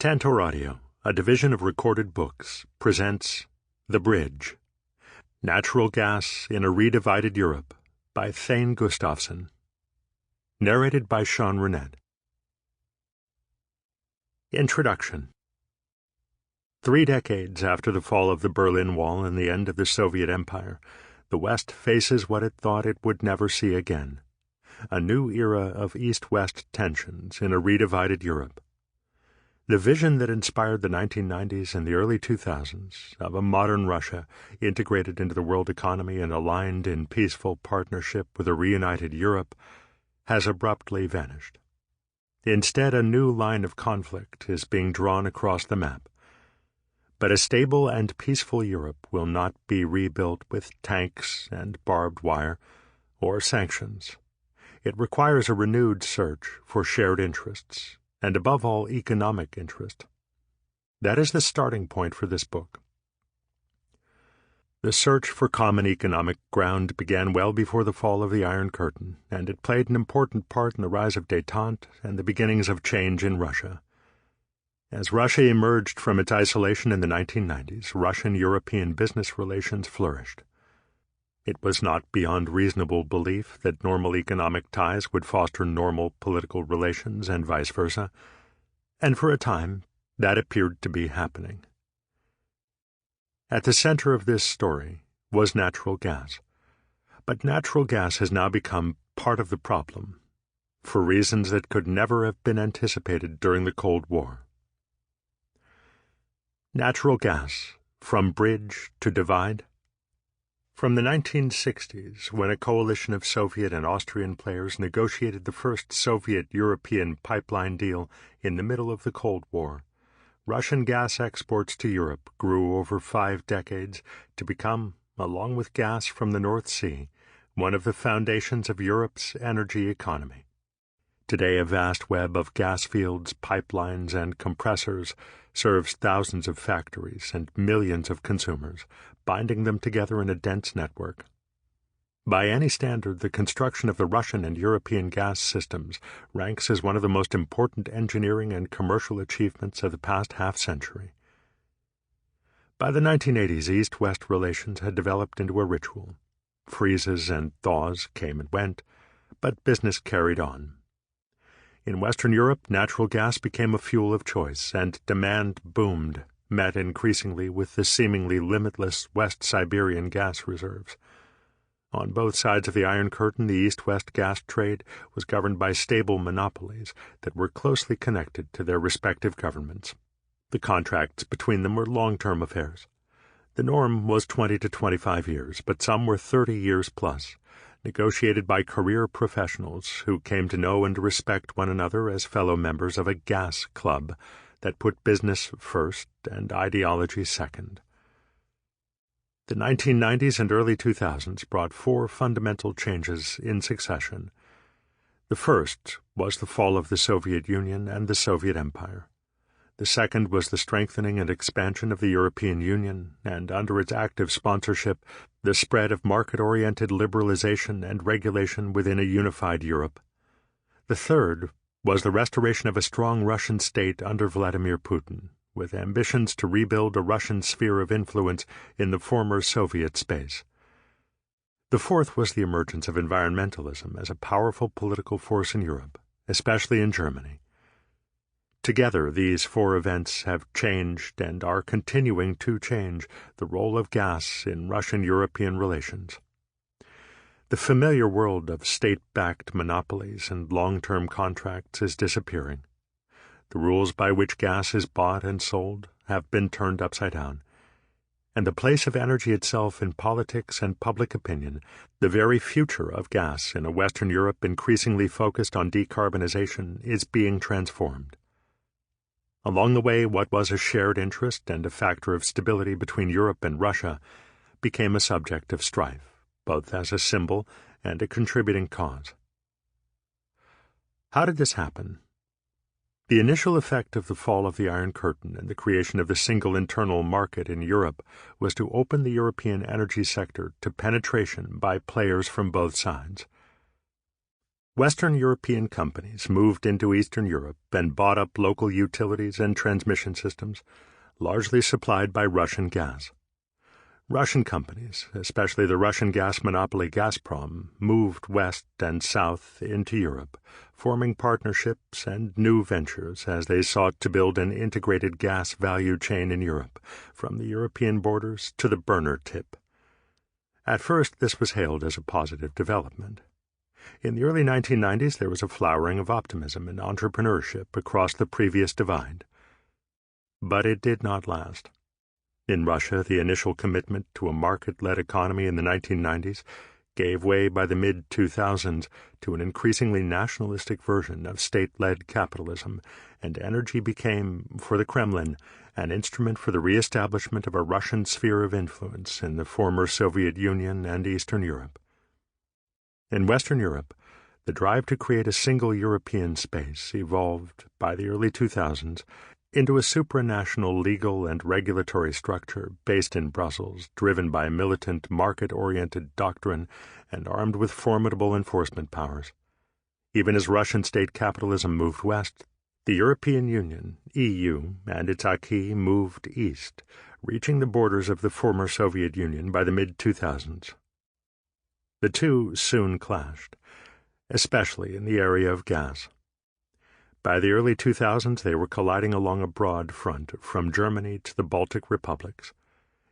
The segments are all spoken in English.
Tantor Audio, a division of Recorded Books, presents The Bridge, Natural Gas in a Redivided Europe by Thane Gustafson. Narrated by Runnette. Introduction. 3 decades after the fall of the Berlin Wall and the end of the Soviet Empire, the West faces what it thought it would never see again, a new era of East-West tensions in a redivided Europe. The vision that inspired the 1990s and the early 2000s of a modern Russia integrated into the world economy and aligned in peaceful partnership with a reunited Europe has abruptly vanished. Instead, a new line of conflict is being drawn across the map. But a stable and peaceful Europe will not be rebuilt with tanks and barbed wire or sanctions. It requires a renewed search for shared interests, and above all, economic interest. That is the starting point for this book. The search for common economic ground began well before the fall of the Iron Curtain, and it played an important part in the rise of détente and the beginnings of change in Russia. As Russia emerged from its isolation in the 1990s, Russian-European business relations flourished. It was not beyond reasonable belief that normal economic ties would foster normal political relations and vice versa, and for a time that appeared to be happening. At the center of this story was natural gas, but natural gas has now become part of the problem, for reasons that could never have been anticipated during the Cold War. Natural gas, from bridge to divide. From the 1960s, when a coalition of Soviet and Austrian players negotiated the first Soviet-European pipeline deal in the middle of the Cold War, Russian gas exports to Europe grew over 5 decades to become, along with gas from the North Sea, one of the foundations of Europe's energy economy. Today, a vast web of gas fields, pipelines, and compressors serves thousands of factories and millions of consumers, binding them together in a dense network. By any standard, the construction of the Russian and European gas systems ranks as one of the most important engineering and commercial achievements of the past half-century. By the 1980s, East-West relations had developed into a ritual. Freezes and thaws came and went, but business carried on. In Western Europe, natural gas became a fuel of choice, and demand boomed, met increasingly with the seemingly limitless West Siberian gas reserves. On both sides of the Iron Curtain, the East-West gas trade was governed by stable monopolies that were closely connected to their respective governments. The contracts between them were long-term affairs. The norm was 20 to 25 years, but some were 30 years plus, negotiated by career professionals who came to know and respect one another as fellow members of a gas club that put business first and ideology second. The 1990s and early 2000s brought 4 fundamental changes in succession. The first was the fall of the Soviet Union and the Soviet Empire. The second was the strengthening and expansion of the European Union, and under its active sponsorship, the spread of market-oriented liberalization and regulation within a unified Europe. The third was the restoration of a strong Russian state under Vladimir Putin, with ambitions to rebuild a Russian sphere of influence in the former Soviet space. The fourth was the emergence of environmentalism as a powerful political force in Europe, especially in Germany. Together, these 4 events have changed and are continuing to change the role of gas in Russian-European relations. The familiar world of state-backed monopolies and long-term contracts is disappearing. The rules by which gas is bought and sold have been turned upside down, and the place of energy itself in politics and public opinion, the very future of gas in a Western Europe increasingly focused on decarbonization, is being transformed. Along the way, what was a shared interest and a factor of stability between Europe and Russia became a subject of strife, both as a symbol and a contributing cause. How did this happen? The initial effect of the fall of the Iron Curtain and the creation of the single internal market in Europe was to open the European energy sector to penetration by players from both sides. Western European companies moved into Eastern Europe and bought up local utilities and transmission systems, largely supplied by Russian gas. Russian companies, especially the Russian gas monopoly Gazprom, moved west and south into Europe, forming partnerships and new ventures as they sought to build an integrated gas value chain in Europe, from the European borders to the burner tip. At first, this was hailed as a positive development. In the early 1990s, there was a flowering of optimism and entrepreneurship across the previous divide. But it did not last. In Russia, the initial commitment to a market-led economy in the 1990s gave way by the mid-2000s to an increasingly nationalistic version of state-led capitalism, and energy became, for the Kremlin, an instrument for the re-establishment of a Russian sphere of influence in the former Soviet Union and Eastern Europe. In Western Europe, the drive to create a single European space evolved, by the early 2000s, into a supranational legal and regulatory structure based in Brussels, driven by militant, market-oriented doctrine and armed with formidable enforcement powers. Even as Russian state capitalism moved west, the European Union, EU, and its acquis moved east, reaching the borders of the former Soviet Union by the mid-2000s. The two soon clashed, especially in the area of gas. By the early 2000s, they were colliding along a broad front, from Germany to the Baltic republics.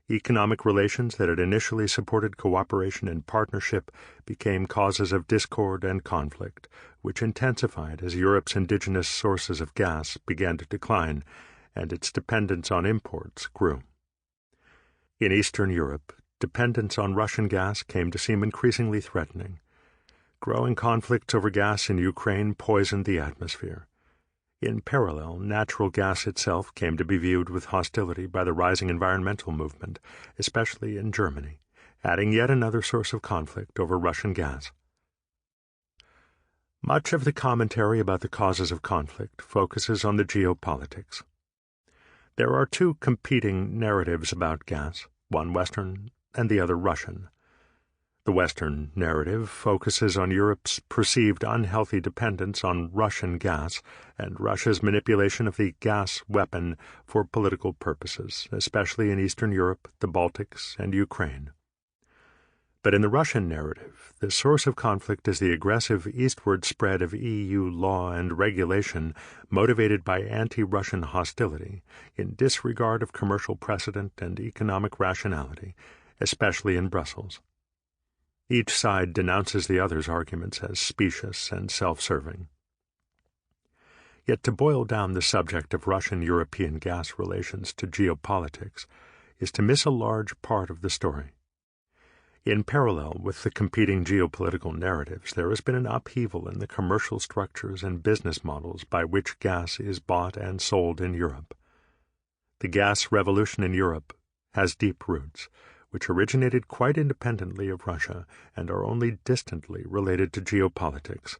Economic relations that had initially supported cooperation and partnership became causes of discord and conflict, which intensified as Europe's indigenous sources of gas began to decline and its dependence on imports grew. In Eastern Europe, dependence on Russian gas came to seem increasingly threatening. Growing conflicts over gas in Ukraine poisoned the atmosphere. In parallel, natural gas itself came to be viewed with hostility by the rising environmental movement, especially in Germany, adding yet another source of conflict over Russian gas. Much of the commentary about the causes of conflict focuses on the geopolitics. There are two competing narratives about gas, one Western and the other Russian. The Western narrative focuses on Europe's perceived unhealthy dependence on Russian gas and Russia's manipulation of the gas weapon for political purposes, especially in Eastern Europe, the Baltics, and Ukraine. But in the Russian narrative, the source of conflict is the aggressive eastward spread of EU law and regulation motivated by anti-Russian hostility, in disregard of commercial precedent and economic rationality, especially in Brussels. Each side denounces the other's arguments as specious and self-serving. Yet to boil down the subject of Russian-European gas relations to geopolitics is to miss a large part of the story. In parallel with the competing geopolitical narratives, there has been an upheaval in the commercial structures and business models by which gas is bought and sold in Europe. The gas revolution in Europe has deep roots, which originated quite independently of Russia and are only distantly related to geopolitics.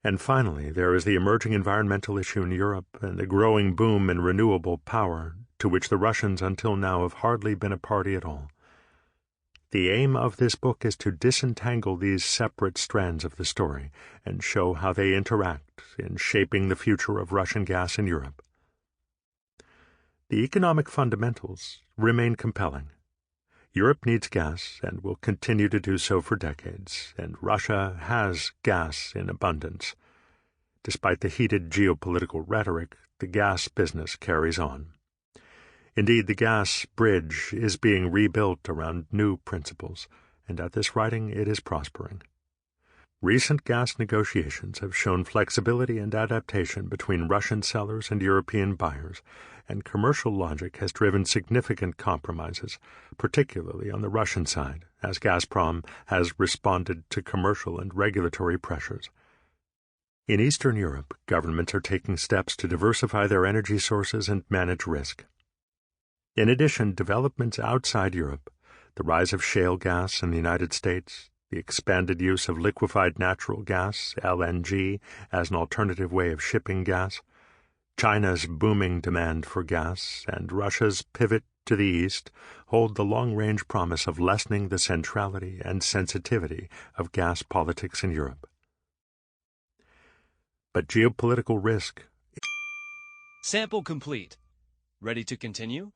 And finally, there is the emerging environmental issue in Europe and the growing boom in renewable power, to which the Russians until now have hardly been a party at all. The aim of this book is to disentangle these separate strands of the story and show how they interact in shaping the future of Russian gas in Europe. The economic fundamentals remain compelling. Europe needs gas and will continue to do so for decades, and Russia has gas in abundance. Despite the heated geopolitical rhetoric, the gas business carries on. Indeed, the gas bridge is being rebuilt around new principles, and at this writing it is prospering. Recent gas negotiations have shown flexibility and adaptation between Russian sellers and European buyers, and commercial logic has driven significant compromises, particularly on the Russian side, as Gazprom has responded to commercial and regulatory pressures. In Eastern Europe, governments are taking steps to diversify their energy sources and manage risk. In addition, developments outside Europe, the rise of shale gas in the United States, the expanded use of liquefied natural gas, LNG, as an alternative way of shipping gas, China's booming demand for gas, and Russia's pivot to the east hold the long-range promise of lessening the centrality and sensitivity of gas politics in Europe. but geopolitical risk. Sample complete. Ready to continue?